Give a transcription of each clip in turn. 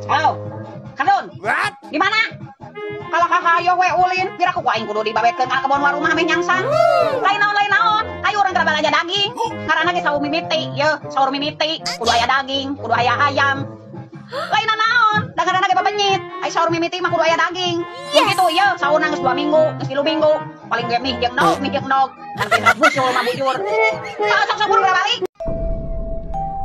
Halo, Kardun. What? Di mana? Kalau kakak ayo we ulin, kira ku aing kudu dibawekeun ka kebon warung mah meh nyangsang. Lain naon. Ayo urang keur balaja daging. Karena ge saur mimiti, ye, saur mimiti, kudu aya daging, kudu aya ayam. Lain naon, daganana ge babenyit. Ai saur mimiti mah kudu aya daging. Kitu ye, saur geus 2 minggu, geus 3 minggu. Paling ge mih jeung nog. Kan kita busul mah bujur. Sok buru balik.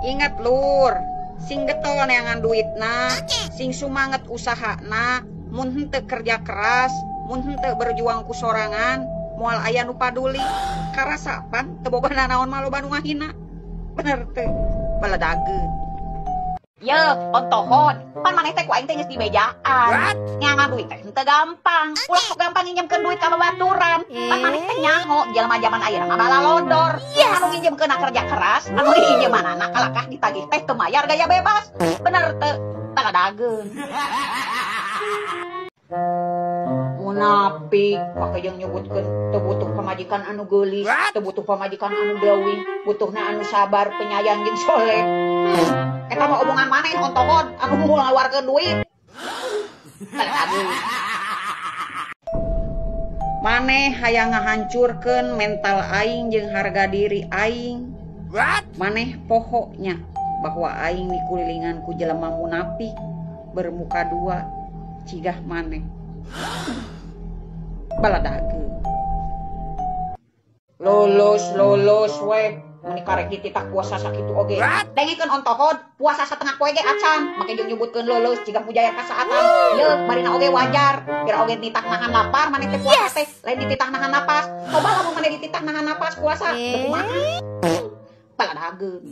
Ingat lur, sing getol neangan duitna, sing sumanget usahana, mun henteu kerja keras, mun henteu berjuang ku sorangan, moal aya nu paduli, karasapan teu boga naon mah loba nu ngahina. Bener teu, baledageun. Ye, ontohon, pan maneh teh ku aing teh geus di bejaan. Nyangan duit teh henteu gampang. Ulah sok gampang nginjemkeun duit ka babaturan. Pan maneh teh nyaho jelema zaman ayeuna mah balalodor. Anu nginjemkeun kerja keras, anu diinjemanana kalakah ditagih teh teu mayar gaya bebas. Bener teu, baledageun. Munafik, pake jeung nyebutkeun teu butuh pamajikan anu geulis, teu butuh pamajikan anu deuwih, butuhna anu sabar, penyayang jeung soleh. Eta mah omongan maneh ontohon, anu mau ngaluarkeun duit. Maneh hayang ngahancurkeun mental aing jeung harga diri aing. Maneh pohoknya bahwa aing dikulilingan ku jelema munafik bermuka dua cigah maneh. Baladageun. Lolos we. Meni karek dititak puasa sakitu oge. Dengikeun ontohon, puasa satengah poe ge acan, make jeung nyebutkeun leuleus jiga mujaya kasaatan. Ye, barina oge wajar. Kira oge ditak nahan lapar maneh teh puasa teh, lain dititak nahan napas. Coba lamun maneh dititak nahan napas puasa, teu kumaha. Baladageun.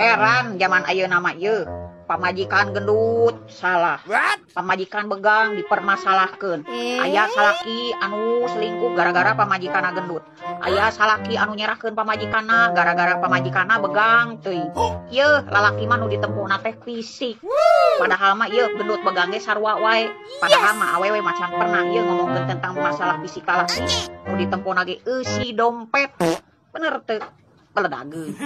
Heran zaman ayeuna mah ieu. Pamajikan gendut salah. Pamajikan begang dipermasalahkeun. Aya salaki anu selingkuh gara-gara pamajikanna gendut. Aya salaki anu nyerahkeun pamajikanna gara-gara pamajikanna begang teuing. Ieu lalaki mah nu ditempuna teh fisik. Padahal mah ieu gendut begang ge sarua wae. Padahal mah awewe macan pernah ieu ngomongkeun tentang masalah fisik lalaki. Nu ditempuna ge eusi dompet. Bener teu? Baledageun.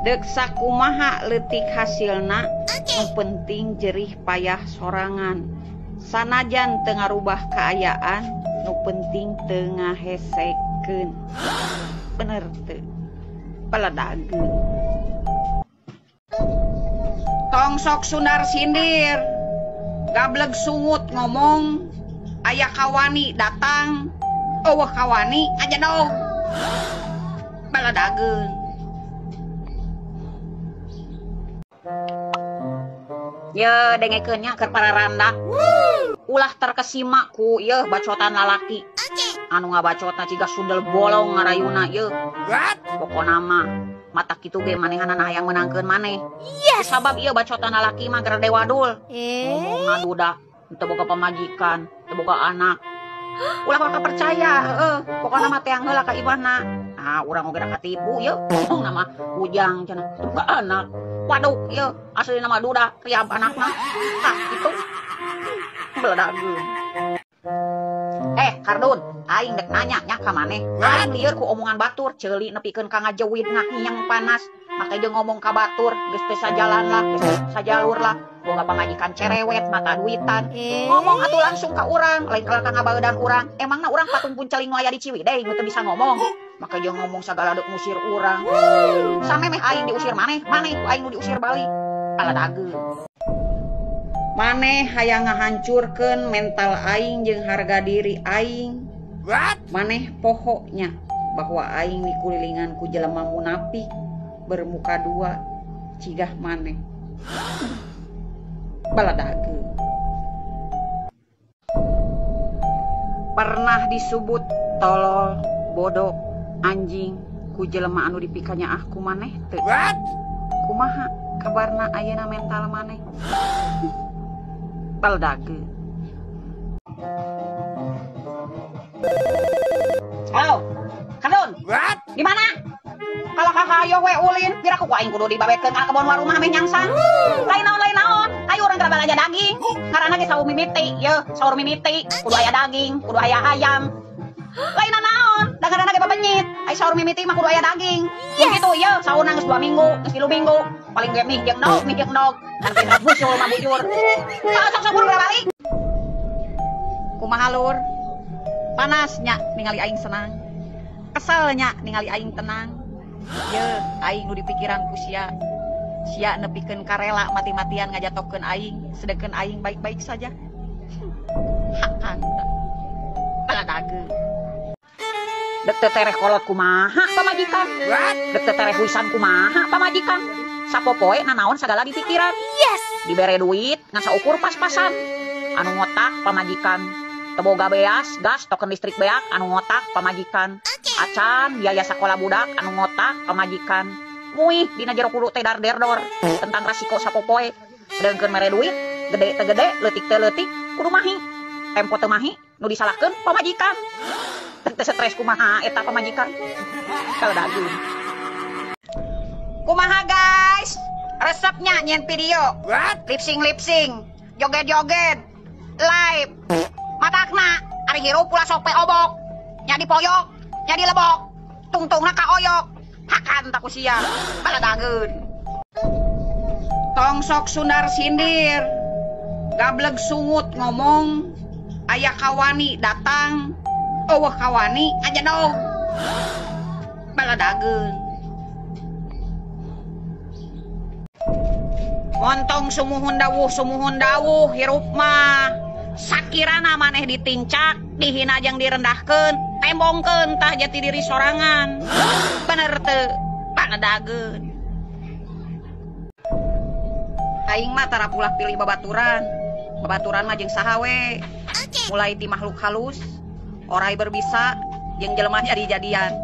Dek sakumaha leutik hasilna, nu penting jerih payah sorangan. Sanajan teu ngarubah kaayaan, nu penting teu ngahesekeun. Bener teu? Baledageun. Tong sok sundar sindir, gableg sungut ngomong, aya kawani datang, eueuh kawani aja dong. Baledageun. Ya dengekeunnya keur pararanda. Ulah terkesima ku ieu bacotan lalaki. Anu ngabacotna ciga sundel bolong ngarayuna ieu. Pokona mah mata kitu ge manehanana hayang menangkeun maneh. Sabab ieu bacotan lalaki mah keur dewadul. Ngomongna duda, teu boga pamajikan, teu boga anak. Ulah bakal percaya, pokona mah teang heula ka ibahna. Ah, urang oge katipu ieu. Ngomongna mah ujang cenah, teu boga anak. Waduh, ieu asli nama duda kriab anakna. Tah kitu. Baledageun. Kardun, aing dek nanya nya ka maneh. Aing lieur ku omongan batur ceuli nepikeun ka ngajeuwid ngahiang panas. Make jeung ngomong ka batur geus teu sajalan lah, geus sajalur lah. Boga pamajikan cerewet mata duitan. Ngomong atuh langsung ka urang, lain kala ka ngabaeudan urang. Emangna urang patumpun celing nu aya di Ciwidey nu teu bisa ngomong. Make jeung ngomong sagala deuk ngusir urang. Sampe meh aing diusir maneh ku aing nu diusir balik. Baledageun. Maneh hayang ngahancurkeun mental aing jeung harga diri aing. Maneh pohoknya bahwa aing dikulilingan ku jelema munafik bermuka dua cigah maneh. Baledageun. Pernah disebut tolol, bodoh, anjing ku jelema anu dipikanya ku maneh teu? Kumaha kabarna ayeuna mental maneh? Baledageun. Halo, Kardun. Di mana? Kalau kakak ayo we ulin, kira ku aing kudu dibawekeun ka kebon warung mah meh nyangsang. Lain naon. Ayo urang keur balaja daging. Karana ge saur mimiti, ye, saur mimiti, kudu aya daging, kudu aya ayam. Lain na naon, dagan ge babenyit. Ai saur mimiti mah kudu aya daging. Mun kitu ieu saur geus 2 minggu, geus 3 minggu. Paling ge mih jeung nog. Kan kita musul mah bujur. Sok buru balik. Kumaha lur? Panasnya ningali aing senang. Keselnya ningali aing tenang. Ye, aing nu dipikiran ku sia. Sia nepikeun karela mati-matian ngajatokeun aing, sedengkeun aing baik-baik saja. Hakan. Paladageun. Dek teh tereh kolot kumaha pamajikan? Dek teh tereh wisan kumaha pamajikan? Sapopoe nanaon sagala dipikiran. Yes. Dibere duit ngasa ukur pas-pasan. Anu ngotak pamajikan. Teboga beas, gas, token listrik beak anu ngotak pamajikan. Acan biaya sakola budak anu ngotak pamajikan. Muih dina jero kudu teh dar-derdor tentang resiko sapopoe. Sedengkeun mere duit, gede teh gede, leutik teh leutik, kudu mahi. Tempo teh mahi, nu disalahkeun pamajikan. Teu stres kumaha eta pamajikan. Kaladageun. Kumaha guys? Resepnya nyen video. Lip-sync, joget-joget, live. Matakna ari hirup pula sok pe obok. Nya dipoyok, nya dilebok. Tungtungna kaoyok. Hakan tak usia, paladageun. Tong sok sundar sindir, gableg sungut ngomong, aya kawani datang, eueuh kawani aja dong, paladageun. Montong sumuhun dawuh, hirup mah, sakirana maneh ditincak, dihina jeung direndahkeun, tembongkeun tah jati diri sorangan. Bener teu, paladageun. Aing mah tara pulah pilih babaturan mah jeung saha we. Mulai ti makhluk halus, orai berbisa, jeung jelema jadi-jadian.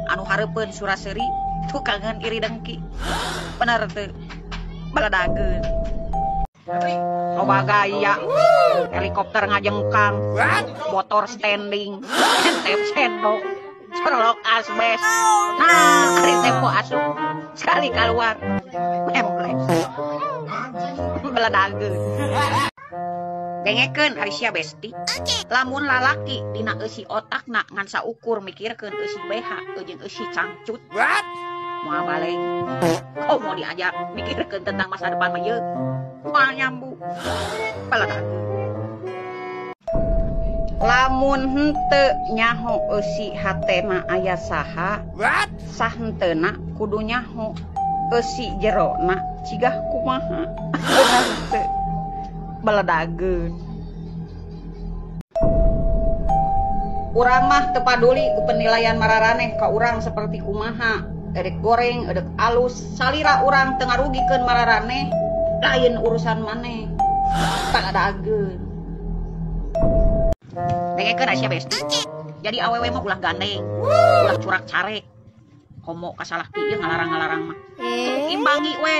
Anu hareupeun suraseuri, tukangan iri dengki. Bener teu, paladageun. Loba gaya, helikopter ngajengkang, motor standing, entep sendok, colok asbes. Nah, hari tempo asup, sekali keluar, membles. Paladageun. Dengekeun ari sia besti. Lamun lalaki dina eusi otakna ngan saukur mikirkeun eusi BH jeung eusi cangcut. Moal baleng. Oh mau diajak mikirkeun tentang masa depan mah yeuk. Moal nyambung. Paladageun. Lamun henteu nyaho eusi hate mah aya saha? Sah henteuna kudu nyaho eusi jerona cigah kumaha. Henteu. Paladageun. Urang mah teu paduli ku penilaian mararaneh ka urang seperti kumaha. Edek goreng, edek alus, salira urang teu ngarugikeun mararaneh, lain urusan maneh. Paladageun. Dengekeun aya besti. Jadi awewe mah ulah gandeng, ulah curak carek. Komo ka salaki ieu ngalarang-ngalarang mah. Imbangi we.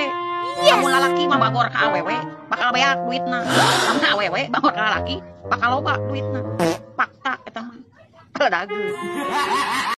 Lamun lalaki mah bagor ka awewe, bakal beak duitna. Lamun awewe bagor ka lalaki, bakal loba duitna. Fakta eta mah. Paladageun.